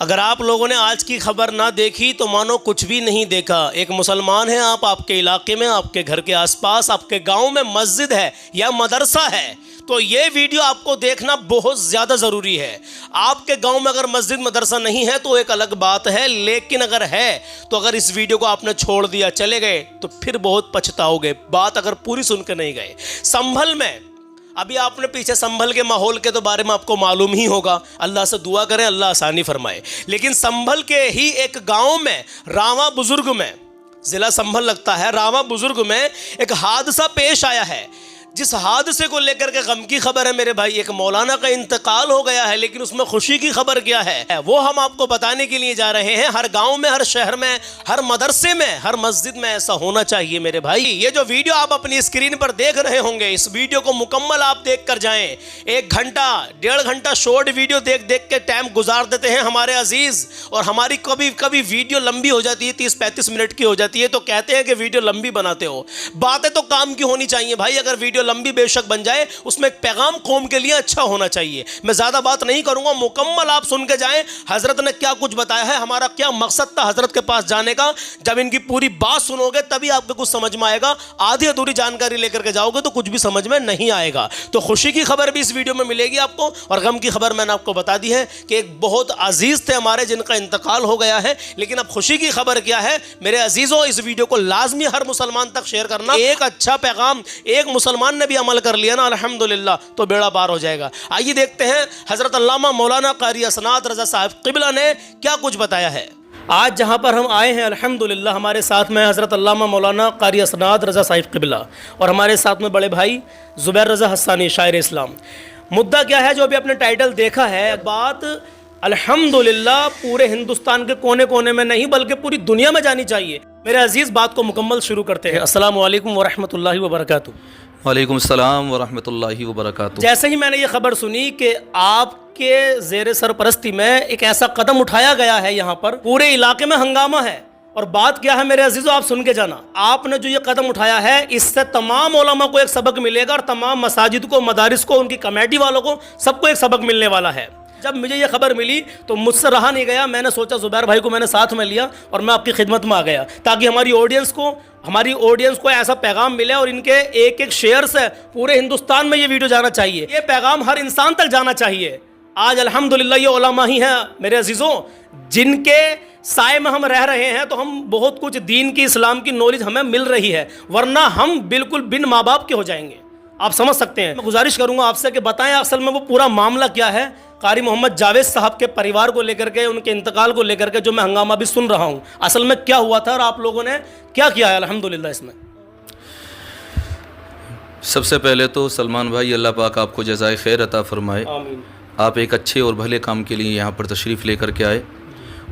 اگر آپ لوگوں نے آج کی خبر نہ دیکھی تو مانو کچھ بھی نہیں دیکھا۔ ایک مسلمان ہیں آپ کے علاقے میں، آپ کے گھر کے آس پاس، آپ کے گاؤں میں مسجد ہے یا مدرسہ ہے تو یہ ویڈیو آپ کو دیکھنا بہت زیادہ ضروری ہے۔ آپ کے گاؤں میں اگر مسجد مدرسہ نہیں ہے تو ایک الگ بات ہے، لیکن اگر ہے تو اگر اس ویڈیو کو آپ نے چھوڑ دیا، چلے گئے تو پھر بہت پچھتاؤ گے، بات اگر پوری سن کے نہیں گئے۔ سنبھل میں ابھی آپ نے پیچھے سنبھل کے ماحول کے تو بارے میں آپ کو معلوم ہی ہوگا، اللہ سے دعا کریں اللہ آسانی فرمائے۔ لیکن سنبھل کے ہی ایک گاؤں میں راواں بزرگ میں، ضلع سنبھل لگتا ہے، راواں بزرگ میں ایک حادثہ پیش آیا ہے، جس حادثے کو لے کر کے غم کی خبر ہے میرے بھائی۔ ایک مولانا کا انتقال ہو گیا ہے، لیکن اس میں خوشی کی خبر کیا ہے وہ ہم آپ کو بتانے کے لیے جا رہے ہیں۔ ہر گاؤں میں، ہر شہر میں، ہر مدرسے میں، ہر مسجد میں ایسا ہونا چاہیے میرے بھائی۔ یہ جو ویڈیو آپ اپنی اسکرین پر دیکھ رہے ہوں گے، اس ویڈیو کو مکمل آپ دیکھ کر جائیں۔ 1 گھنٹہ 1.5 گھنٹہ شارٹ ویڈیو دیکھ کے ٹائم گزار دیتے ہیں ہمارے عزیز، اور ہماری کبھی ویڈیو لمبی ہو جاتی ہے، 30-35 منٹ کی ہو جاتی ہے تو کہتے ہیں کہ ویڈیو لمبی بناتے ہو۔ باتیں تو کام کی ہونی چاہیے بھائی، اگر ویڈیو لمبی بے شک بن جائے اس میں ایک پیغام قوم کے لیے اچھا ہونا چاہیے۔ میں زیادہ بات نہیں کروں گا، مکمل آپ سن کے جائیں حضرت نے کیا کچھ بتایا ہے، ہمارا کیا مقصد تھا حضرت کے پاس جانے کا۔ جب ان کی پوری بات سنو گے تبھی آپ کو کچھ سمجھ میں آئے گا، آدھی ادھوری جانکاری لے کر کے جاؤ گے تو کچھ بھی سمجھ میں نہیں آئے گا۔ تو خوشی کی خبر بھی اس ویڈیو میں ملے گی آپ کو، اور غم کی خبر میں نے آپ کو بتا دی ہے کہ ایک بہت عزیز تھے ہمارے جن کا انتقال ہو گیا ہے۔ لیکن اب خوشی کی خبر کیا ہے میرے عزیزوں، اس ویڈیو کو لازمی ہر مسلمان تک شیئر کرنا۔ ایک اچھا پیغام ایک مسلمان نے بھی عمل کر لیا نا الحمدللہ تو بیڑا پار ہو جائے گا۔ آئیے دیکھتے ہیں حضرت علامہ مولانا قاری اسناد رضا صاحب قبلہ نے کیا کچھ بتایا ہے۔ آج جہاں پر ہم آئے ہیں الحمدللہ ہمارے ساتھ میں حضرت علامہ مولانا قاری اسناد رضا صاحب قبلہ، اور ہمارے ساتھ میں بڑے بھائی زبیر رضا حسانی شاعر اسلام۔ مدعا کیا ہے جو ابھی اپنے ٹائٹل دیکھا ہے، بات الحمدللہ پورے ہندوستان کے کونے کونے میں نہیں بلکہ پوری دنیا میں جانی چاہیے۔ میرے عزیز بات کو مکمل شروع کرتے ہیں۔ السلام علیکم ورحمۃ اللہ وبرکاتہ۔ وعلیکم السلام ورحمۃ اللہ وبرکاتہ۔ جیسے ہی میں نے یہ خبر سنی کہ آپ کے زیر سرپرستی میں ایک ایسا قدم اٹھایا گیا ہے، یہاں پر پورے علاقے میں ہنگامہ ہے، اور بات کیا ہے میرے عزیزو آپ سن کے جانا۔ آپ نے جو یہ قدم اٹھایا ہے اس سے تمام علماء کو ایک سبق ملے گا، اور تمام مساجد کو، مدارس کو، ان کی کمیٹی والوں کو، سب کو ایک سبق ملنے والا ہے۔ جب مجھے یہ خبر ملی تو مجھ سے رہا نہیں گیا، میں نے سوچا زبیر بھائی کو میں نے ساتھ میں لیا اور میں آپ کی خدمت میں آ گیا، تاکہ ہماری آڈینس کو ایسا پیغام ملے، اور ان کے ایک شیئر سے پورے ہندوستان میں یہ ویڈیو جانا چاہیے، یہ پیغام ہر انسان تک جانا چاہیے۔ آج الحمدللہ یہ علماء ہی ہیں میرے عزیزوں جن کے سائے میں ہم رہ رہے ہیں، تو ہم بہت کچھ دین کی، اسلام کی نالج ہمیں مل رہی ہے، ورنہ ہم بالکل بن ماں باپ کے ہو جائیں گے۔ آپ سمجھ سکتے ہیں۔ میں گزارش کروں گا آپ سے کہ بتائیں اصل میں وہ پورا معاملہ کیا ہے، قاری محمد جاوید صاحب کے پریوار کو لے کر کے، ان کے انتقال کو لے کر کے جو میں ہنگامہ بھی سن رہا ہوں، اصل میں کیا ہوا تھا اور آپ لوگوں نے کیا کیا ہے الحمدللہ اس میں۔ سب سے پہلے تو سلمان بھائی اللہ پاک آپ کو جزائے خیر عطا فرمائے۔ آمین۔ آپ ایک اچھے اور بھلے کام کے لیے یہاں پر تشریف لے کر کے آئے،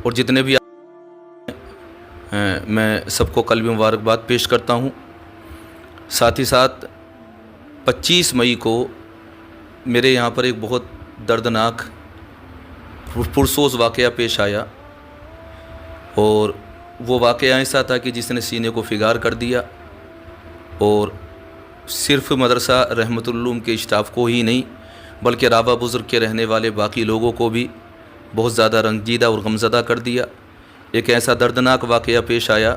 اور جتنے بھی میں سب کو قلبی مبارکباد پیش کرتا ہوں۔ ساتھ ہی ساتھ 25 مئی کو میرے یہاں پر ایک بہت دردناک پرسوز واقعہ پیش آیا، اور وہ واقعہ ایسا تھا کہ جس نے سینے کو فگار کر دیا، اور صرف مدرسہ رحمت العلوم کے اسٹاف کو ہی نہیں بلکہ راوا بزرگ کے رہنے والے باقی لوگوں کو بھی بہت زیادہ رنجیدہ اور غمزدہ کر دیا۔ ایک ایسا دردناک واقعہ پیش آیا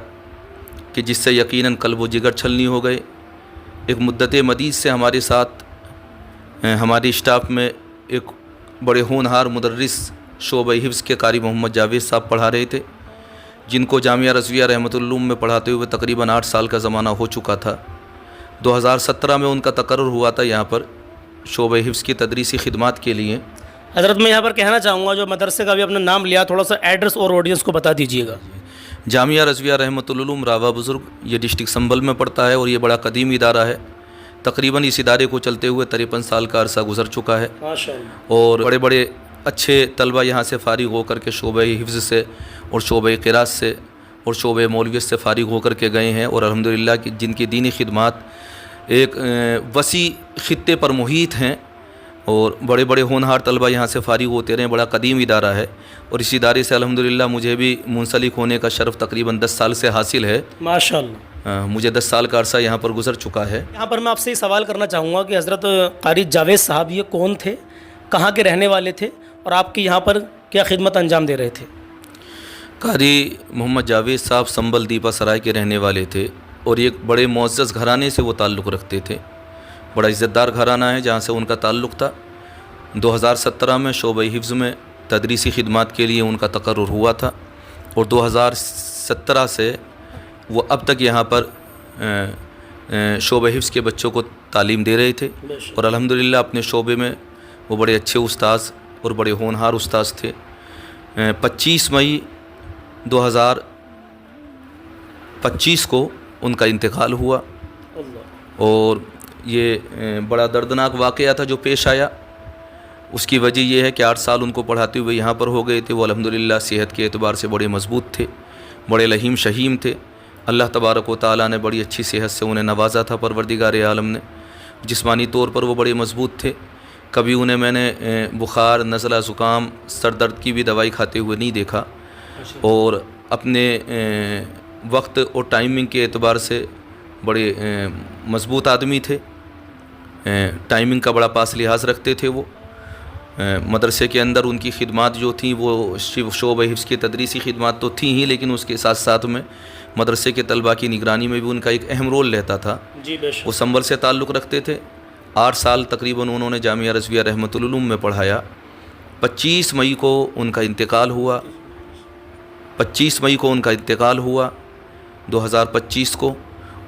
کہ جس سے یقیناً قلب و جگر چھلنی ہو گئے۔ ایک مدت مدید سے ہمارے ساتھ ہمارے اسٹاف میں ایک بڑے ہونہار مدرس شعبہ حفظ کے قاری محمد جاوید صاحب پڑھا رہے تھے، جن کو جامعہ رضویہ رحمت العلوم میں پڑھاتے ہوئے تقریباً 8 سال کا زمانہ ہو چکا تھا۔ 2017 میں ان کا تقرر ہوا تھا یہاں پر شعبہ حفظ کی تدریسی خدمات کے لیے۔ حضرت میں یہاں پر کہنا چاہوں گا جو مدرسے کا بھی اپنا نام لیا، تھوڑا سا ایڈریس اور آڈینس کو بتا دیجیے گا۔ جامعہ رضویہ رحمت العلوم راوا بزرگ، یہ ڈسٹرکٹ سنبھل میں پڑتا ہے، اور یہ بڑا قدیم ادارہ ہے۔ تقریباً اس ادارے کو چلتے ہوئے 53 سال کا عرصہ گزر چکا ہے، اور بڑے بڑے اچھے طلبہ یہاں سے فارغ ہو کر کے شعبہ حفظ سے اور شعبہ قراءت سے اور شعبہ مولویت سے فارغ ہو کر کے گئے ہیں، اور الحمدللہ جن کی دینی خدمات ایک وسیع خطے پر محیط ہیں، اور بڑے بڑے ہونہار طلبہ یہاں سے فارغ ہوتے رہے۔ بڑا قدیم ادارہ ہے، اور اس ادارے سے الحمدللہ مجھے بھی منسلک ہونے کا شرف تقریباً 10 سال سے حاصل ہے۔ ماشاءاللہ، مجھے 10 سال کا عرصہ یہاں پر گزر چکا ہے۔ یہاں پر میں آپ سے یہ سوال کرنا چاہوں گا کہ حضرت قاری جاوید صاحب یہ کون تھے، کہاں کے رہنے والے تھے، اور آپ کی یہاں پر کیا خدمت انجام دے رہے تھے؟ قاری محمد جاوید صاحب سنبل دیپا سرائے کے رہنے والے تھے اور ایک بڑے معزز گھرانے سے وہ تعلق رکھتے تھے. بڑا عزت دار گھرانہ ہے جہاں سے ان کا تعلق تھا. 2017 میں شعبہ حفظ میں تدریسی خدمات کے لیے ان کا تقرر ہوا تھا اور 2017 سے وہ اب تک یہاں پر شعبہ حفظ کے بچوں کو تعلیم دے رہے تھے اور الحمدللہ اپنے شعبے میں وہ بڑے اچھے استاذ اور بڑے ہونہار استاذ تھے. 25 مئی 2025 کو ان کا انتقال ہوا اور یہ بڑا دردناک واقعہ تھا جو پیش آیا. اس کی وجہ یہ ہے کہ 8 سال ان کو پڑھاتے ہوئے یہاں پر ہو گئے تھے. وہ الحمدللہ صحت کے اعتبار سے بڑے مضبوط تھے, بڑے لہیم شہیم تھے. اللہ تبارک و تعالیٰ نے بڑی اچھی صحت سے انہیں نوازا تھا پروردگار عالم نے. جسمانی طور پر وہ بڑے مضبوط تھے. کبھی انہیں میں نے بخار, نزلہ, زکام, سر درد کی بھی دوائی کھاتے ہوئے نہیں دیکھا اور اپنے وقت اور ٹائمنگ کے اعتبار سے بڑے مضبوط آدمی تھے. ٹائمنگ کا بڑا پاس لحاظ رکھتے تھے. وہ مدرسے کے اندر ان کی خدمات جو تھیں وہ شعبہ حفظ کی تدریسی خدمات تو تھیں ہی, لیکن اس کے ساتھ ساتھ میں مدرسے کے طلباء کی نگرانی میں بھی ان کا ایک اہم رول رہتا تھا. وہ سنبل سے تعلق رکھتے تھے. 8 سال تقریباً انہوں نے جامعہ رضویہ رحمۃ العلوم میں پڑھایا. 25 مئی کو ان کا انتقال ہوا. 25 مئی کو ان کا انتقال ہوا 2025 کو,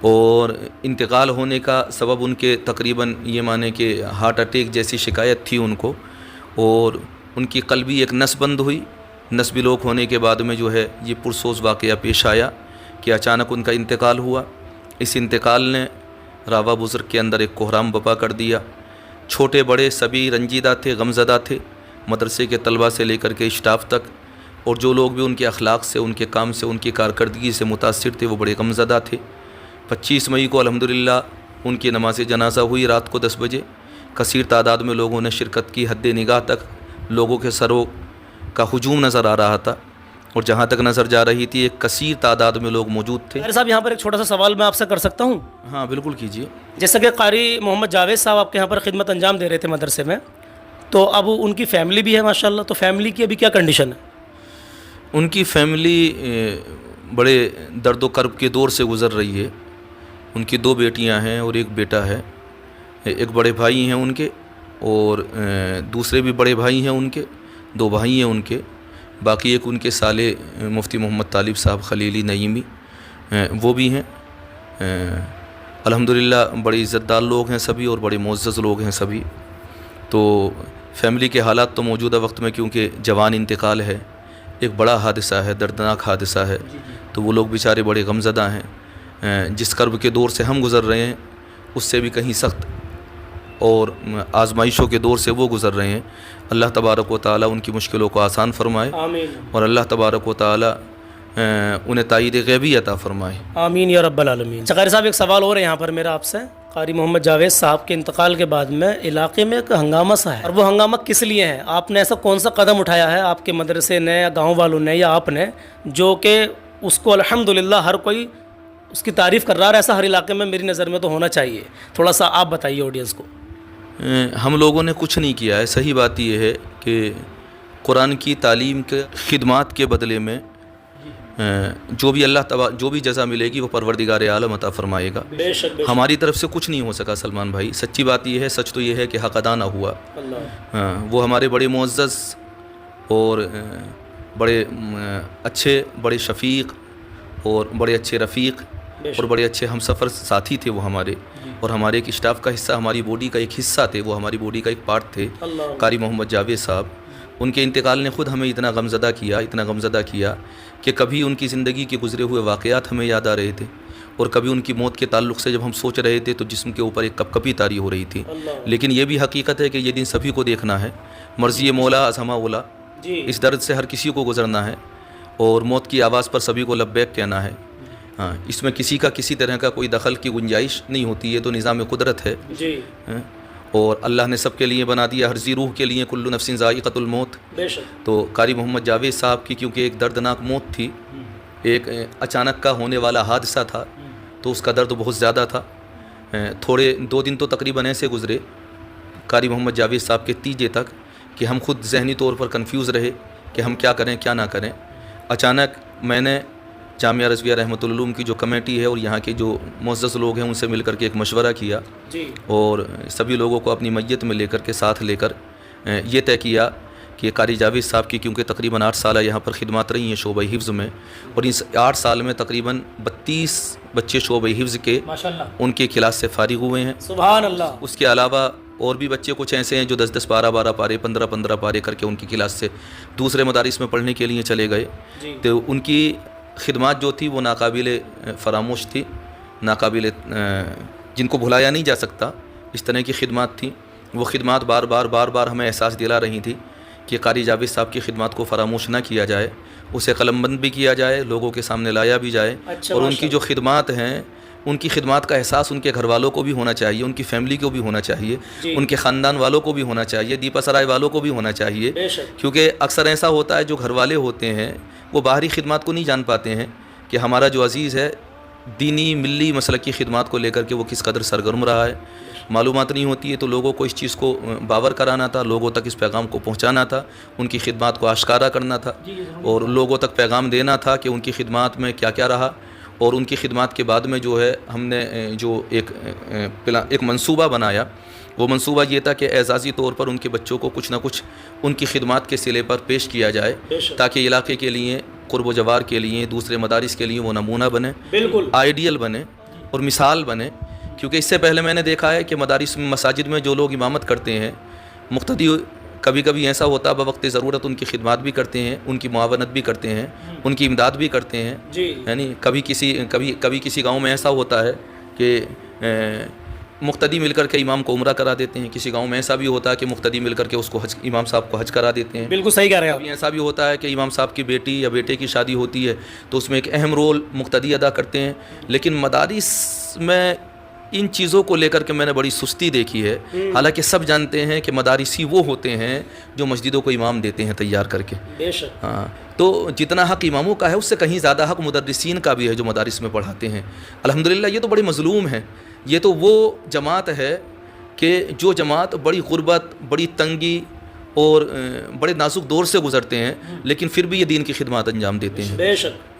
اور انتقال ہونے کا سبب ان کے تقریباً یہ مانیں کہ ہارٹ اٹیک جیسی شکایت تھی ان کو, اور ان کی قلبی ایک نس بند ہوئی. نس بلاک ہونے کے بعد میں جو ہے یہ پرسوز واقعہ پیش آیا کہ اچانک ان کا انتقال ہوا. اس انتقال نے راوا بزرگ کے اندر ایک کوہرام بپا کر دیا. چھوٹے بڑے سبھی رنجیدہ تھے, غمزدہ تھے, مدرسے کے طلباء سے لے کر کے اسٹاف تک, اور جو لوگ بھی ان کے اخلاق سے, ان کے کام سے, ان کی کارکردگی سے متاثر تھے وہ بڑے غمزدہ تھے. 25 مئی کو الحمدللہ ان کی نماز جنازہ ہوئی رات کو 10 بجے. کثیر تعداد میں لوگوں نے شرکت کی. حد نگاہ تک لوگوں کے سروں کا ہجوم نظر آ رہا تھا, اور جہاں تک نظر جا رہی تھی ایک کثیر تعداد میں لوگ موجود تھے. قاری صاحب یہاں پر ایک چھوٹا سا سوال میں آپ سے کر سکتا ہوں؟ ہاں بالکل کیجیے. جیسا کہ قاری محمد جاوید صاحب آپ کے یہاں پر خدمت انجام دے رہے تھے مدرسے میں, تو اب ان کی فیملی بھی ہے ماشاءاللہ, تو فیملی کی ابھی کیا کنڈیشن ہے؟ ان کی فیملی بڑے درد و کرب کے دور سے گزر رہی ہے. ان کی 2 بیٹیاں ہیں اور ایک بیٹا ہے. ایک بڑے بھائی ہیں ان کے, اور دوسرے بھی بڑے بھائی ہیں ان کے, 2 بھائی ہیں ان کے. باقی ایک ان کے سالے مفتی محمد طالب صاحب خلیلی نعیمی وہ بھی ہیں. الحمدللہ بڑے عزت دار لوگ ہیں سبھی اور بڑے معزز لوگ ہیں سبھی. تو فیملی کے حالات تو موجودہ وقت میں کیونکہ جوان انتقال ہے, ایک بڑا حادثہ ہے, دردناک حادثہ ہے, تو وہ لوگ بیچارے بڑے غمزدہ ہیں. جس کرب کے دور سے ہم گزر رہے ہیں اس سے بھی کہیں سخت اور آزمائشوں کے دور سے وہ گزر رہے ہیں. اللہ تبارک و تعالیٰ ان کی مشکلوں کو آسان فرمائے, آمین, اور اللہ تبارک و تعالیٰ انہیں تائید غیبی عطا فرمائے. آمین یا رب العالمین. قاری صاحب ایک سوال اور ہے یہاں پر میرا آپ سے. قاری محمد جاوید صاحب کے انتقال کے بعد میں علاقے میں ایک ہنگامہ سا ہے, اور وہ ہنگامہ کس لیے ہے؟ آپ نے ایسا کون سا قدم اٹھایا ہے آپ کے مدرسے نے یا گاؤں والوں نے یا آپ نے, جو کہ اس کو الحمدللہ ہر کوئی اس کی تعریف کر رہا ہے؟ ایسا ہر علاقے میں میری نظر میں تو ہونا چاہیے. تھوڑا سا آپ بتائیے آڈینس کو. ہم لوگوں نے کچھ نہیں کیا ہے. صحیح بات یہ ہے کہ قرآن کی تعلیم کے خدمات کے بدلے میں جو بھی جو بھی جزا ملے گی وہ پروردگار عالم عطا فرمائے گا. بے شک ہماری طرف سے کچھ نہیں ہو سکا سلمان بھائی. سچی بات یہ ہے, سچ تو یہ ہے کہ حق ادا نہ ہوا. وہ ہمارے بڑے معزز اور بڑے اچھے, بڑے شفیق اور بڑے اچھے رفیق اور بڑے اچھے ہم سفر ساتھی تھے وہ ہمارے, اور ہمارے ایک اسٹاف کا حصہ, ہماری باڈی کا ایک حصہ تھے, وہ ہماری باڈی کا ایک پارٹ تھے قاری محمد جاوید صاحب. ان کے انتقال نے خود ہمیں اتنا غمزدہ کیا کہ کبھی ان کی زندگی کے گزرے ہوئے واقعات ہمیں یاد آ رہے تھے, اور کبھی ان کی موت کے تعلق سے جب ہم سوچ رہے تھے تو جسم کے اوپر ایک کپکپی طاری ہو رہی تھی. لیکن یہ بھی حقیقت ہے کہ یہ دن سبھی کو دیکھنا ہے. مرضی مولا ازہما اولا, اس درد سے ہر کسی کو گزرنا ہے, اور موت کی آواز پر سبھی کو لبیک کہنا ہے. ہاں, اس میں کسی کا کسی طرح کا کوئی دخل کی گنجائش نہیں ہوتی. یہ تو نظام قدرت ہے, اور اللہ نے سب کے لیے بنا دیا, ہر ذی روح کے لیے کل نفس ذائقۃ الموت. تو قاری محمد جاوید صاحب کی کیونکہ ایک دردناک موت تھی, ایک اچانک کا ہونے والا حادثہ تھا, تو اس کا درد بہت زیادہ تھا. تھوڑے 2 دن تو تقریباً ایسے گزرے قاری محمد جاوید صاحب کے تیجے تک کہ ہم خود ذہنی طور پر کنفیوز رہے کہ ہم کیا کریں کیا نہ کریں. اچانک میں نے جامعہ رضویہ رحمۃ العلوم کی جو کمیٹی ہے اور یہاں کے جو معزز لوگ ہیں ان سے مل کر کے ایک مشورہ کیا اور سبھی لوگوں کو اپنی میت میں لے کر کے ساتھ لے کر یہ طے کیا کہ قاری جاوید صاحب کی کیونکہ تقریباً 8 سالہ یہاں پر خدمات رہی ہیں شعبہ حفظ میں، اور اس 8 سال میں تقریباً 32 بچے شعبہ حفظ کے ان کے کلاس سے فارغ ہوئے ہیں. سبحان اللہ. اس کے علاوہ اور بھی بچے کچھ ایسے ہیں جو 10-10 12-12 پارے 15-15 پارے کر کے ان کی کلاس سے دوسرے مدارس میں پڑھنے کے لیے چلے گئے. تو ان کی خدمات جو تھی وہ ناقابل فراموش تھی، ناقابل جن کو بھلایا نہیں جا سکتا. اس طرح کی خدمات تھیں. وہ خدمات بار بار ہمیں احساس دلا رہی تھی کہ قاری جاوید صاحب کی خدمات کو فراموش نہ کیا جائے، اسے قلم بند بھی کیا جائے، لوگوں کے سامنے لایا بھی جائے. اور ان کی جو خدمات ہیں ان کی خدمات کا احساس ان کے گھر والوں کو بھی ہونا چاہیے، ان کی فیملی کو بھی ہونا چاہیے، ان کے خاندان والوں کو بھی ہونا چاہیے، دیپا سرائے والوں کو بھی ہونا چاہیے. کیونکہ اکثر ایسا ہوتا ہے جو گھر والے ہوتے ہیں وہ باہری خدمات کو نہیں جان پاتے ہیں کہ ہمارا جو عزیز ہے دینی ملی مسلک کی خدمات کو لے کر کے وہ کس قدر سرگرم رہا ہے. معلومات نہیں ہوتی ہے تو لوگوں کو اس چیز کو باور کرانا تھا، لوگوں تک اس پیغام کو پہنچانا تھا، ان کی خدمات کو آشکارا کرنا تھا اور لوگوں تک پیغام دینا تھا کہ ان کی خدمات میں کیا کیا رہا. اور ان کی خدمات کے بعد میں جو ہے ہم نے جو ایک منصوبہ بنایا، وہ منصوبہ یہ تھا کہ اعزازی طور پر ان کے بچوں کو کچھ نہ کچھ ان کی خدمات کے صلے پر پیش کیا جائے تاکہ علاقے کے لیے، قرب و جوار کے لیے، دوسرے مدارس کے لیے وہ نمونہ بنے، بالکل آئیڈیل بنے اور مثال بنے. کیونکہ اس سے پہلے میں نے دیکھا ہے کہ مدارس میں، مساجد میں جو لوگ امامت کرتے ہیں، مقتدی کبھی کبھی ایسا ہوتا ہے بوقت ضرورت ان کی خدمات بھی کرتے ہیں، ان کی معاونت بھی کرتے ہیں، ان کی امداد بھی کرتے ہیں. یعنی کبھی کسی گاؤں میں ایسا ہوتا ہے کہ مقتدی مل کر کے امام کو عمرہ کرا دیتے ہیں. کسی گاؤں میں ایسا بھی ہوتا ہے کہ مقتدی مل کر کے اس کو حج، امام صاحب کو حج کرا دیتے ہیں. بالکل صحیح کہہ رہے ہیں آپ. ایسا بھی ہوتا ہے کہ امام صاحب کی بیٹی یا بیٹے کی شادی ہوتی ہے تو اس میں ایک اہم رول مقتدی ادا کرتے ہیں. لیکن مدارس میں ان چیزوں کو لے کر کے میں نے بڑی سستی دیکھی ہے. حالانکہ سب جانتے ہیں کہ مدارسی وہ ہوتے ہیں جو مسجدوں کو امام دیتے ہیں تیار کر کے. ہاں، تو جتنا حق اماموں کا ہے اس سے کہیں زیادہ حق مدرسین کا بھی ہے جو مدارس میں پڑھاتے ہیں. الحمدللہ یہ تو بڑے مظلوم ہیں. یہ تو وہ جماعت ہے کہ جو جماعت بڑی غربت، بڑی تنگی اور بڑے نازک دور سے گزرتے ہیں، لیکن پھر بھی یہ دین کی خدمات انجام دیتے ہیں.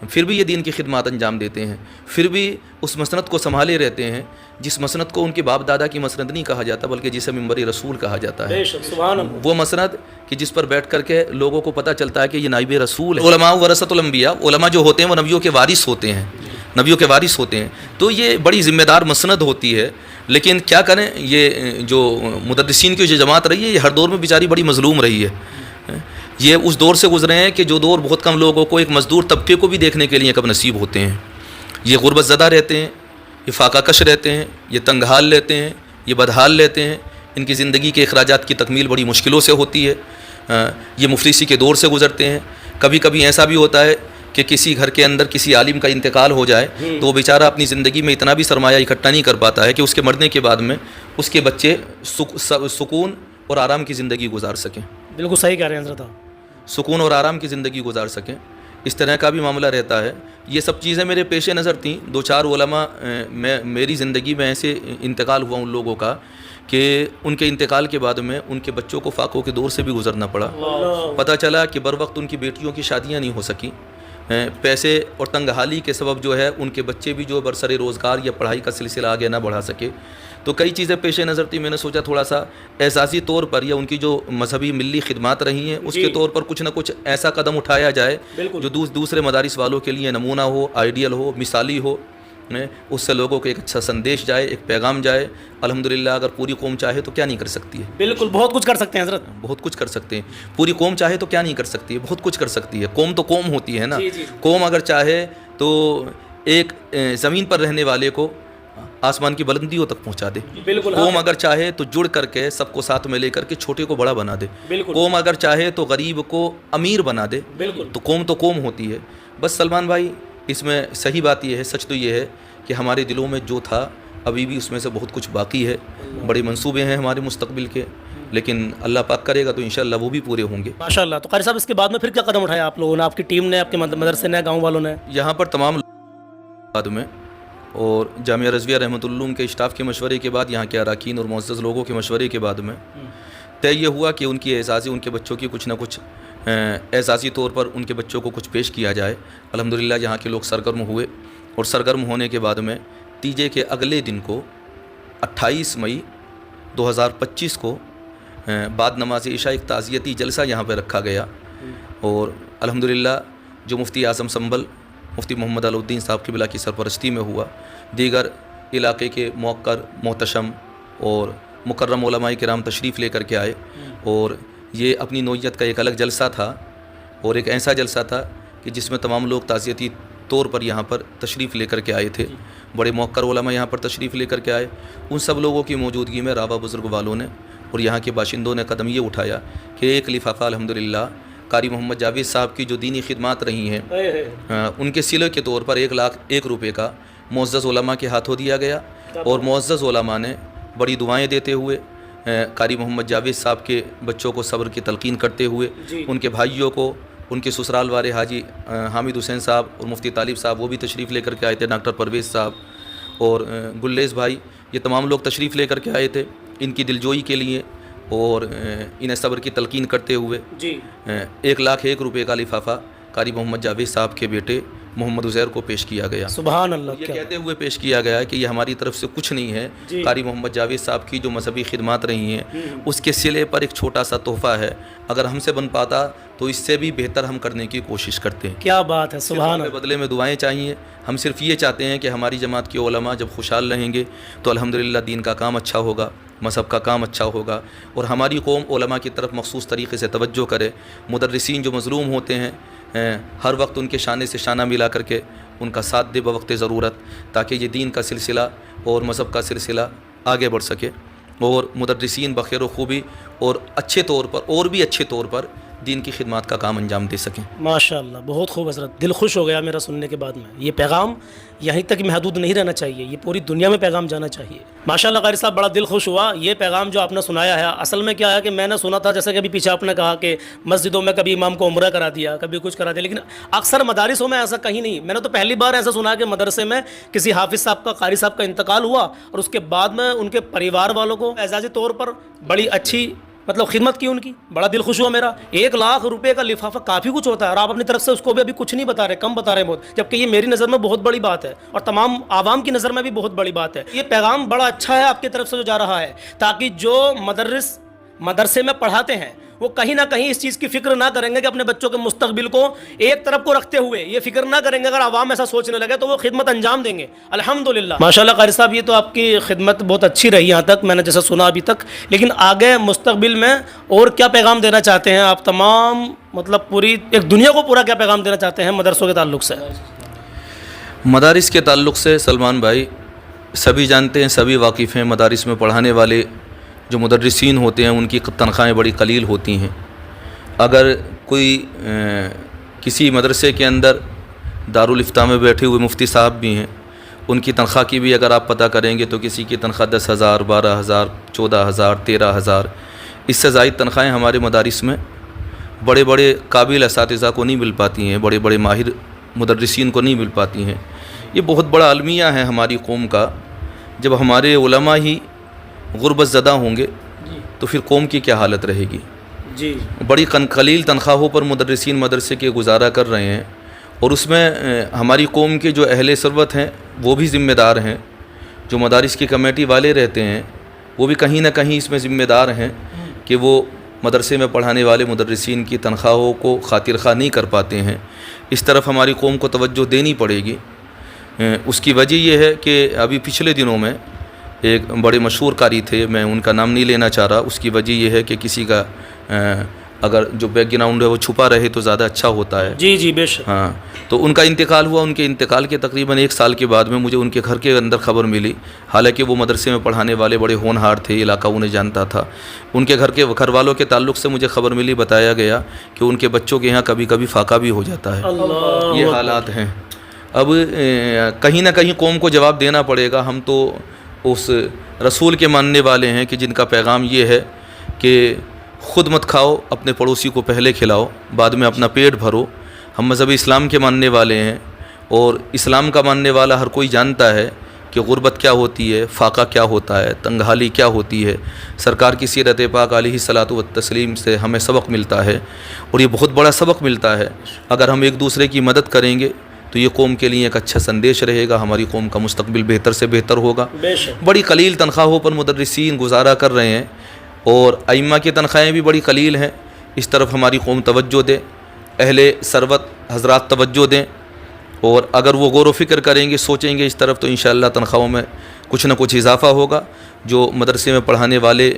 پھر بھی یہ دین کی خدمات انجام دیتے ہیں، پھر بھی اس مسند کو سنبھالے رہتے ہیں جس مسند کو ان کے باپ دادا کی مسند نہیں کہا جاتا بلکہ جسے منبر رسول کہا جاتا ہے. وہ مسند کہ جس پر بیٹھ کر کے لوگوں کو پتہ چلتا ہے کہ یہ نائب رسول ہے. علماء ورثۃ الانبیاء، علماء جو ہوتے ہیں وہ نبیوں کے وارث ہوتے ہیں، نبیوں کے وارث ہوتے ہیں. تو یہ بڑی ذمہ دار مسند ہوتی ہے. لیکن کیا کریں، یہ جو مدرسین کی جو جماعت رہی ہے یہ ہر دور میں بیچاری بڑی مظلوم رہی ہے. یہ اس دور سے گزرے ہیں کہ جو دور بہت کم لوگوں کو، ایک مزدور طبقے کو بھی دیکھنے کے لیے کب نصیب ہوتے ہیں. یہ غربت زدہ رہتے ہیں، یہ فاقہ کش رہتے ہیں، یہ تنگ حال لیتے ہیں، یہ بدحال لیتے ہیں. ان کی زندگی کے اخراجات کی تکمیل بڑی مشکلوں سے ہوتی ہے. یہ مفلسی کے دور سے گزرتے ہیں. کبھی کبھی ایسا بھی ہوتا ہے کہ کسی گھر کے اندر کسی عالم کا انتقال ہو جائے تو وہ بیچارہ اپنی زندگی میں اتنا بھی سرمایہ اکٹھا نہیں کر پاتا ہے کہ اس کے مرنے کے بعد میں اس کے بچے سکون اور آرام کی زندگی گزار سکیں. بالکل صحیح کہہ رہے ہیں حضرت. سکون اور آرام کی زندگی گزار سکیں. اس طرح کا بھی معاملہ رہتا ہے. یہ سب چیزیں میرے پیش نظر تھیں. 2-4 علماء میری زندگی میں ایسے انتقال ہوا ان لوگوں کا کہ ان کے انتقال کے بعد میں ان کے بچوں کو فاقوں کے دور سے بھی گزرنا پڑا. پتہ چلا کہ بر وقت ان کی بیٹیوں کی شادیاں نہیں ہو سکیں. پیسے اور تنگ حالی کے سبب جو ہے ان کے بچے بھی جو برسر روزگار یا پڑھائی کا سلسلہ آگے نہ بڑھا سکے. تو کئی چیزیں پیش نظر تھی. میں نے سوچا تھوڑا سا اعزازی طور پر یا ان کی جو مذہبی ملی خدمات رہی ہیں اس کے طور پر کچھ نہ کچھ ایسا قدم اٹھایا جائے جو دوسرے مدارس والوں کے لیے نمونہ ہو، آئیڈیل ہو، مثالی ہو. اس سے لوگوں کو ایک اچھا سندیش جائے، ایک پیغام جائے. الحمدللہ اگر پوری قوم چاہے تو کیا نہیں کر سکتی ہے؟ بالکل بہت کچھ کر سکتے ہیں حضرت. بہت کچھ کر سکتے ہیں. پوری قوم چاہے تو کیا نہیں کر سکتی ہے؟ بہت کچھ کر سکتی ہے. قوم تو قوم ہوتی ہے نا. قوم اگر چاہے تو ایک زمین پر رہنے والے کو آسمان کی بلندیوں تک پہنچا دے. قوم اگر چاہے تو جڑ کر کے سب کو ساتھ میں لے کر کے چھوٹے کو بڑا بنا دے. قوم اگر چاہے تو غریب کو امیر بنا دے. تو قوم ہوتی ہے. بس سلمان بھائی، اس میں صحیح بات یہ ہے، سچ تو یہ ہے کہ ہمارے دلوں میں جو تھا ابھی بھی اس میں سے بہت کچھ باقی ہے. بڑے منصوبے ہیں ہمارے مستقبل کے، لیکن اللہ پاک کرے گا تو انشاءاللہ وہ بھی پورے ہوں گے. ماشاءاللہ. تو قاری صاحب اس کے بعد میں پھر کیا قدم اٹھایا آپ لوگوں نے، آپ کی ٹیم نے، آپ کے مدرسے نے، گاؤں والوں نے؟ یہاں پر تمام بعد میں اور جامعہ رضویہ رحمۃ العلوم کے اسٹاف کے مشورے کے بعد، یہاں کے اراکین اور معزز لوگوں کے مشورے کے بعد میں طے یہ ہوا کہ ان کی اعزازی ان کے بچوں کی کچھ نہ کچھ اعزازی طور پر ان کے بچوں کو کچھ پیش کیا جائے۔ الحمدللہ یہاں کے لوگ سرگرم ہوئے، اور سرگرم ہونے کے بعد میں تیجے کے اگلے دن کو 28 مئی 2025 کو بعد نماز عشاء ایک تعزیتی جلسہ یہاں پہ رکھا گیا، اور الحمدللہ جو مفتی اعظم سنبل مفتی محمد علاؤالدین صاحب قبلہ کی سرپرستی میں ہوا، دیگر علاقے کے موقر محتشم اور مکرم علماء کرام تشریف لے کر کے آئے، اور یہ اپنی نوعیت کا ایک الگ جلسہ تھا، اور ایک ایسا جلسہ تھا کہ جس میں تمام لوگ تعزیتی طور پر یہاں پر تشریف لے کر کے آئے تھے، بڑے موقر علماء یہاں پر تشریف لے کر کے آئے۔ ان سب لوگوں کی موجودگی میں رابعہ بزرگ والوں نے اور یہاں کے باشندوں نے قدم یہ اٹھایا کہ ایک لفافہ الحمدللہ قاری محمد جاوید صاحب کی جو دینی خدمات رہی ہیں ان کے صلے کے طور پر 1,01,000 روپے کا معزز علماء کے ہاتھوں دیا گیا، اور معزز علماء نے بڑی دعائیں دیتے ہوئے قاری محمد جاوید صاحب کے بچوں کو صبر کی تلقین کرتے ہوئے، ان کے بھائیوں کو، ان کے سسرال والے حاجی حامد حسین صاحب اور مفتی طالب صاحب وہ بھی تشریف لے کر کے آئے تھے، ڈاکٹر پرویز صاحب اور گلیز بھائی، یہ تمام لوگ تشریف لے کر کے آئے تھے ان کی دلجوئی کے لیے، اور انہیں صبر کی تلقین کرتے ہوئے 1,01,000 روپے کا لفافہ قاری محمد جاوید صاحب کے بیٹے محمد عزیر کو پیش کیا گیا۔ سبحان اللہ۔ یہ کہتے ہوئے پیش کیا گیا کہ یہ ہماری طرف سے کچھ نہیں ہے، قاری محمد جاوید صاحب کی جو مذہبی خدمات رہی ہیں اس کے صلے پر ایک چھوٹا سا تحفہ ہے، اگر ہم سے بن پاتا تو اس سے بھی بہتر ہم کرنے کی کوشش کرتے ہیں۔ کیا بات ہے، سبحان اللہ۔ بدلے میں دعائیں چاہیے، ہم صرف یہ چاہتے ہیں کہ ہماری جماعت کے علماء جب خوشحال رہیں گے تو الحمدللہ دین کا کام اچھا ہوگا، مذہب کا کام اچھا ہوگا، اور ہماری قوم علماء کی طرف مخصوص طریقے سے توجہ کرے۔ مدرسین جو مظلوم ہوتے ہیں ہر وقت ان کے شانے سے شانہ ملا کر کے ان کا ساتھ دے بوقت ضرورت، تاکہ یہ دین کا سلسلہ اور مذہب کا سلسلہ آگے بڑھ سکے، اور مدرسین بخیر و خوبی اور اچھے طور پر اور بھی اچھے طور پر دین کی خدمات کا کام انجام دے سکیں۔ ماشاء اللہ، بہت خوب حضرت، دل خوش ہو گیا میرا سننے کے بعد میں۔ یہ پیغام یہیں تک محدود نہیں رہنا چاہیے، یہ پوری دنیا میں پیغام جانا چاہیے۔ ماشاء اللہ قاری صاحب، بڑا دل خوش ہوا یہ پیغام جو آپ نے سنایا ہے۔ اصل میں کیا ہے کہ میں نے سنا تھا، جیسے کہ ابھی پیچھے آپ نے کہا کہ مسجدوں میں کبھی امام کو عمرہ کرا دیا، کبھی کچھ کرا دیا، لیکن اکثر مدارسوں میں ایسا کہیں نہیں۔ میں نے تو پہلی بار ایسا سنا کہ مدرسے میں کسی حافظ صاحب کا، قاری صاحب کا انتقال ہوا اور اس کے بعد میں ان کے پریوار والوں کو اعزازی طور پر بڑی اچھی خدمت کی ان کی۔ بڑا دل خوش ہوا میرا۔ 1,00,000 روپے کا لفافہ کافی کچھ ہوتا ہے، اور آپ اپنی طرف سے اس کو بھی ابھی کچھ نہیں بتا رہے، کم بتا رہے بہت، جبکہ یہ میری نظر میں بہت بڑی بات ہے اور تمام عوام کی نظر میں بھی بہت بڑی بات ہے۔ یہ پیغام بڑا اچھا ہے آپ کی طرف سے جو جا رہا ہے، تاکہ جو مدرسے میں پڑھاتے ہیں وہ کہیں نہ کہیں اس چیز کی فکر نہ کریں گے کہ اپنے بچوں کے مستقبل کو ایک طرف کو رکھتے ہوئے یہ فکر نہ کریں گے۔ اگر عوام ایسا سوچنے لگے تو وہ خدمت انجام دیں گے۔ الحمدللہ ماشاءاللہ قاری صاحب، یہ تو آپ کی خدمت بہت اچھی رہی یہاں تک، میں نے جیسا سنا ابھی تک، لیکن آگے مستقبل میں اور کیا پیغام دینا چاہتے ہیں آپ تمام، پوری ایک دنیا کو پورا کیا پیغام دینا چاہتے ہیں مدرسوں کے تعلق سے؟ مدارس کے تعلق سے سلمان بھائی سبھی جانتے ہیں، سبھی واقف ہیں، مدارس میں پڑھانے والے جو مدرسین ہوتے ہیں ان کی تنخواہیں بڑی قلیل ہوتی ہیں۔ اگر کوئی کسی مدرسے کے اندر دارالافتاء میں بیٹھے ہوئے مفتی صاحب بھی ہیں، ان کی تنخواہ کی بھی اگر آپ پتہ کریں گے تو کسی کی تنخواہ 10,000، 12,000، 14,000، 13,000، اس سے زائد تنخواہیں ہمارے مدارس میں بڑے بڑے قابل اساتذہ کو نہیں مل پاتی ہیں، بڑے بڑے ماہر مدرسین کو نہیں مل پاتی ہیں۔ یہ بہت بڑا المیہ ہے ہماری قوم کا۔ جب ہمارے علماء ہی غربت زدہ ہوں گے تو پھر قوم کی کیا حالت رہے گی؟ بڑی قلیل تنخواہوں پر مدرسین مدرسے کے گزارا کر رہے ہیں، اور اس میں ہماری قوم کے جو اہل ثروت ہیں وہ بھی ذمہ دار ہیں، جو مدارس کی کمیٹی والے رہتے ہیں وہ بھی کہیں نہ کہیں اس میں ذمہ دار ہیں کہ وہ مدرسے میں پڑھانے والے مدرسین کی تنخواہوں کو خاطر خواہ نہیں کر پاتے ہیں۔ اس طرف ہماری قوم کو توجہ دینی پڑے گی۔ اس کی وجہ یہ ہے کہ ابھی پچھلے دنوں میں ایک بڑے مشہور قاری تھے، میں ان کا نام نہیں لینا چاہ رہا، اس کی وجہ یہ ہے کہ کسی کا اگر جو بیک گراؤنڈ ہے وہ چھپا رہے تو زیادہ اچھا ہوتا ہے۔ جی بے شک۔ ہاں، تو ان کا انتقال ہوا۔ ان کے انتقال کے تقریباً 1 سال کے بعد میں مجھے ان کے گھر کے اندر خبر ملی، حالانکہ وہ مدرسے میں پڑھانے والے بڑے ہونہار تھے، علاقہ انہیں جانتا تھا۔ ان کے گھر والوں کے تعلق سے مجھے خبر ملی، بتایا گیا کہ ان کے بچوں کے یہاں کبھی کبھی فاقہ بھی ہو جاتا ہے۔ یہ حالات ہیں۔ اب کہیں نہ کہیں قوم کو جواب دینا پڑے گا۔ ہم تو اس رسول کے ماننے والے ہیں کہ جن کا پیغام یہ ہے کہ خود مت کھاؤ، اپنے پڑوسی کو پہلے کھلاؤ، بعد میں اپنا پیٹ بھرو۔ ہم مذہب اسلام کے ماننے والے ہیں، اور اسلام کا ماننے والا ہر کوئی جانتا ہے کہ غربت کیا ہوتی ہے، فاقہ کیا ہوتا ہے، تنگحالی کیا ہوتی ہے۔ سرکار کی سیرت پاک علیہ الصلاۃ والتسلیم سے ہمیں سبق ملتا ہے، اور یہ بہت بڑا سبق ملتا ہے۔ اگر ہم ایک دوسرے کی مدد کریں گے تو یہ قوم کے لیے ایک اچھا سندیش رہے گا، ہماری قوم کا مستقبل بہتر سے بہتر ہوگا۔ بے شک بڑی قلیل تنخواہوں پر مدرسین گزارا کر رہے ہیں، اور ائمہ کی تنخواہیں بھی بڑی قلیل ہیں۔ اس طرف ہماری قوم توجہ دے، اہل ثروت حضرات توجہ دیں، اور اگر وہ غور و فکر کریں گے، سوچیں گے اس طرف، تو انشاءاللہ تنخواہوں میں کچھ نہ کچھ اضافہ ہوگا، جو مدرسے میں پڑھانے والے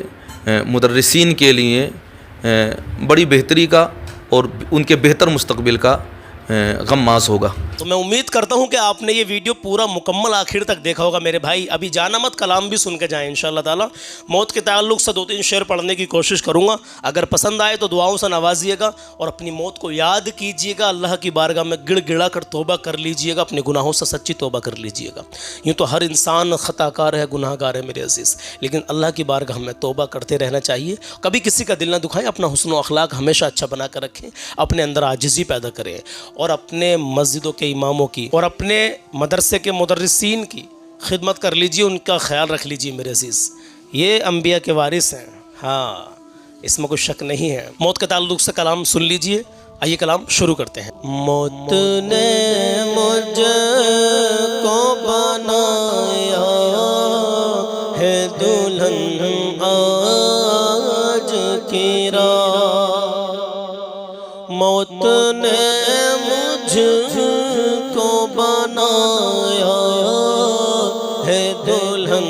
مدرسین کے لیے بڑی بہتری کا اور ان کے بہتر مستقبل کا غم ماس ہوگا۔ تو میں امید کرتا ہوں کہ آپ نے یہ ویڈیو پورا مکمل آخر تک دیکھا ہوگا میرے بھائی۔ ابھی جانا مت، کلام بھی سن کے جائیں انشاءاللہ تعالی۔ موت کے تعلق سے 2-3 شعر پڑھنے کی کوشش کروں گا، اگر پسند آئے تو دعاؤں سے نوازیے گا، اور اپنی موت کو یاد کیجیے گا، اللہ کی بارگاہ میں گڑ گڑا کر توبہ کر لیجیے گا، اپنے گناہوں سے سچی توبہ کر لیجیے گا۔ یوں تو ہر انسان خطا کار ہے، گناہ گار ہے میرے عزیز، لیکن اللہ کی بارگاہ میں توبہ کرتے رہنا چاہیے۔ کبھی کسی کا دل نہ دکھائیں، اپنا حسن و اخلاق ہمیشہ اچھا بنا کر رکھیں، اپنے اندر عاجزی پیدا کریں، اور اپنے مسجدوں کے اماموں کی اور اپنے مدرسے کے مدرسین کی خدمت کر لیجئے، ان کا خیال رکھ لیجئے میرے عزیز۔ یہ انبیاء کے وارث ہیں، ہاں اس میں کوئی شک نہیں ہے۔ موت کے تعلق سے کلام سن لیجئے، آئیے کلام شروع کرتے ہیں۔ موت نے مجھ کو بنایا ہے دلہن آج کی رات، موت نے مجھ کو بنایا ہے دلہن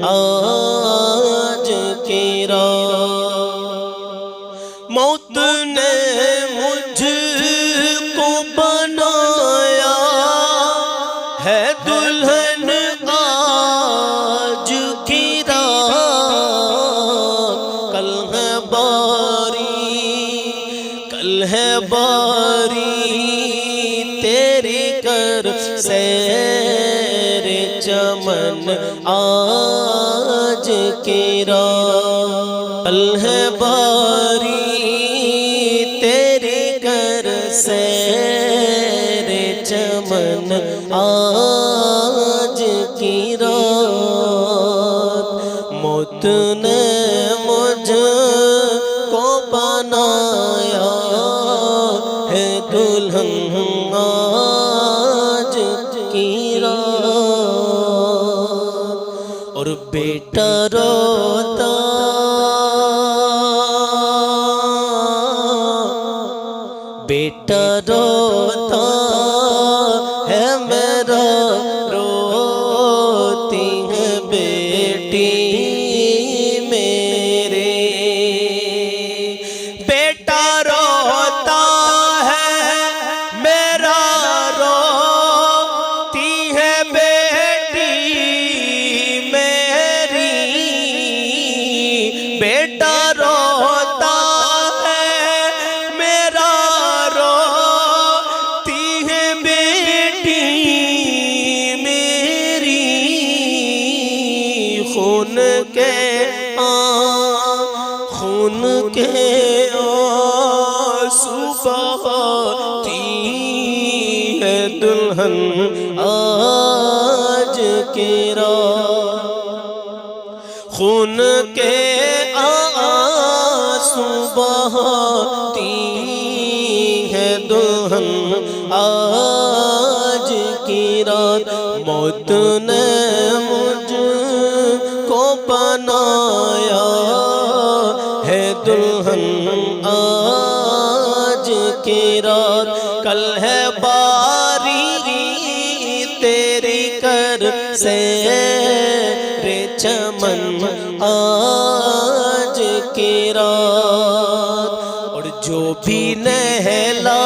آج کی رات، موت نے مجھ کو بنایا ہے دلہن آج کی رات، کل ہے باری، کل ہے باری تیری کر سیر چمن آج کی رات، کل ہے باری تیری کر سیر چمن آج کی رات، موت نے مجھ کو بنایا ہے دلہن آج کی رات، اور بیٹا روتا بیٹا روتا ہے میرا، روتی ہے بیٹی میرے، بیٹا روتا ہے میرا، روتی ہے بیٹی میری، بیٹا روتا ہے میرا، روتی ہے بیٹی میری، خون کے آنسو بہاتی ہے دلہن آج کی رات، خون کے آنسو بہاتی ہے دلہن آج کی رات، موت نے مجھ کو بنایا ہے دلہن آج کی رات، کل ہے باری تیری کر سیر چمن آج کی رات، اور جو بھی نہلائے،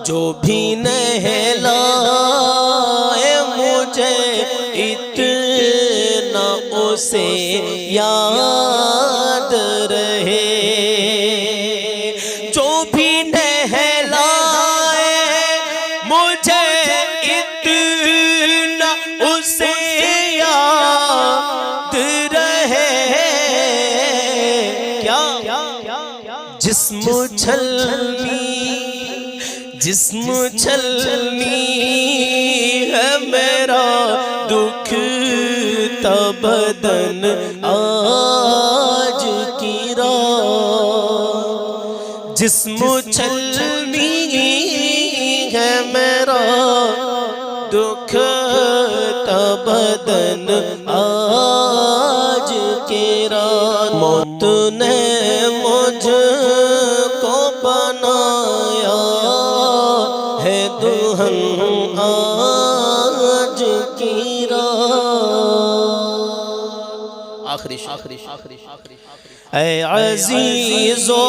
جو بھی نہلائے مجھے اتنا اسے یاد رہے، جو بھی نہلائے مجھے اتنا اسے یاد رہے، کیا جسم چھلنی جسم چھلنی ہے میرا دکھتا بدن آج کی رات، جسم چھلنی ہے میرا دکھتا بدن آج کی رات، موت نے مجھ کو بنایا ہے دلہن آج کی رات۔ آخری اے عزیزو،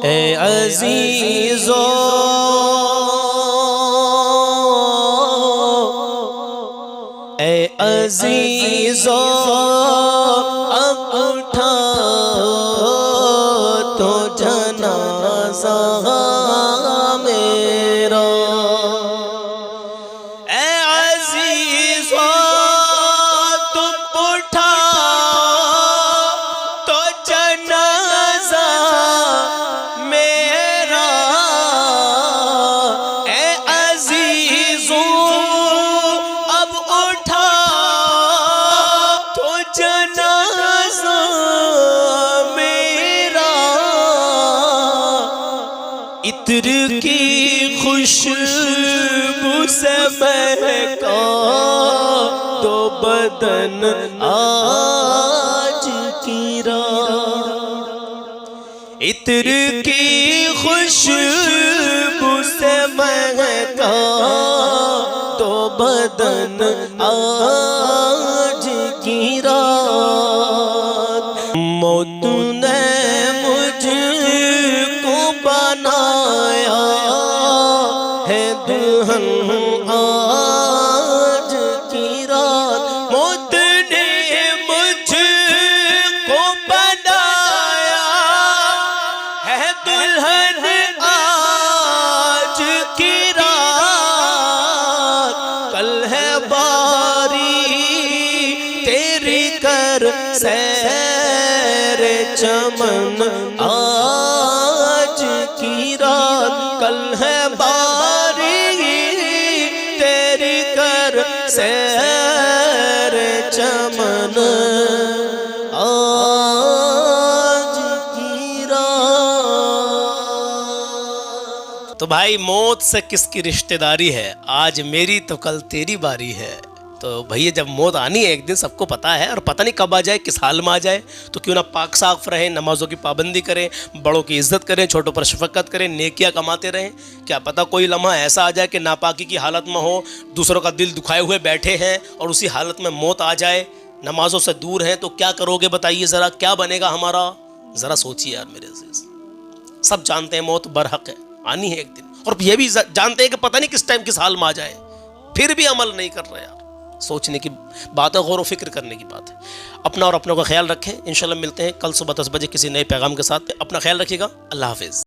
اے عزیزو، اے عزیزو، اب اٹھا تو جنازہ میرا، اے عزیزو تم اٹھا تو جنازہ میرا، اے عزیزو اب اٹھا تو جنازہ میرا، عطر کی خوشبو سے مہکا تو بدن آج کی رات، عطر کی خوشبو سے مہکا تو بدن آج کی رات، موت نے مجھ کو بنایا ہے دلہن آج کی رات، موت نے مجھ کو بنایا ہے دلہن آج کی رات، کل ہے باری تیری کر سیر چمن آج کی رات، کل ہے باری تیری کر سیر چمن آج کی رات۔ تو بھائی موت سے کس کی رشتہ داری ہے، آج میری تو کل تیری باری ہے۔ تو بھئی جب موت آنی ہے ایک دن سب کو پتہ ہے، اور پتہ نہیں کب آ جائے، کس حال میں آ جائے، تو کیوں نہ پاک صاف رہیں، نمازوں کی پابندی کریں، بڑوں کی عزت کریں، چھوٹوں پر شفقت کریں، نیکیاں کماتے رہیں۔ کیا پتہ کوئی لمحہ ایسا آ جائے کہ ناپاکی کی حالت میں ہو، دوسروں کا دل دکھائے ہوئے بیٹھے ہیں اور اسی حالت میں موت آ جائے، نمازوں سے دور ہیں، تو کیا کرو گے بتائیے ذرا، کیا بنے گا ہمارا؟ ذرا سوچیے یار میرے عزیز۔ سب جانتے ہیں موت برحق ہے، آنی ہے ایک دن، اور یہ بھی جانتے ہیں کہ پتہ نہیں کس ٹائم کس حال میں آ جائے، پھر بھی عمل نہیں کر رہے یار۔ سوچنے کی بات ہے، غور و فکر کرنے کی بات ہے۔ اپنا اور اپنوں کا خیال رکھیں، انشاءاللہ ملتے ہیں کل صبح 10 بجے کسی نئے پیغام کے ساتھ۔ اپنا خیال رکھیے گا، اللہ حافظ۔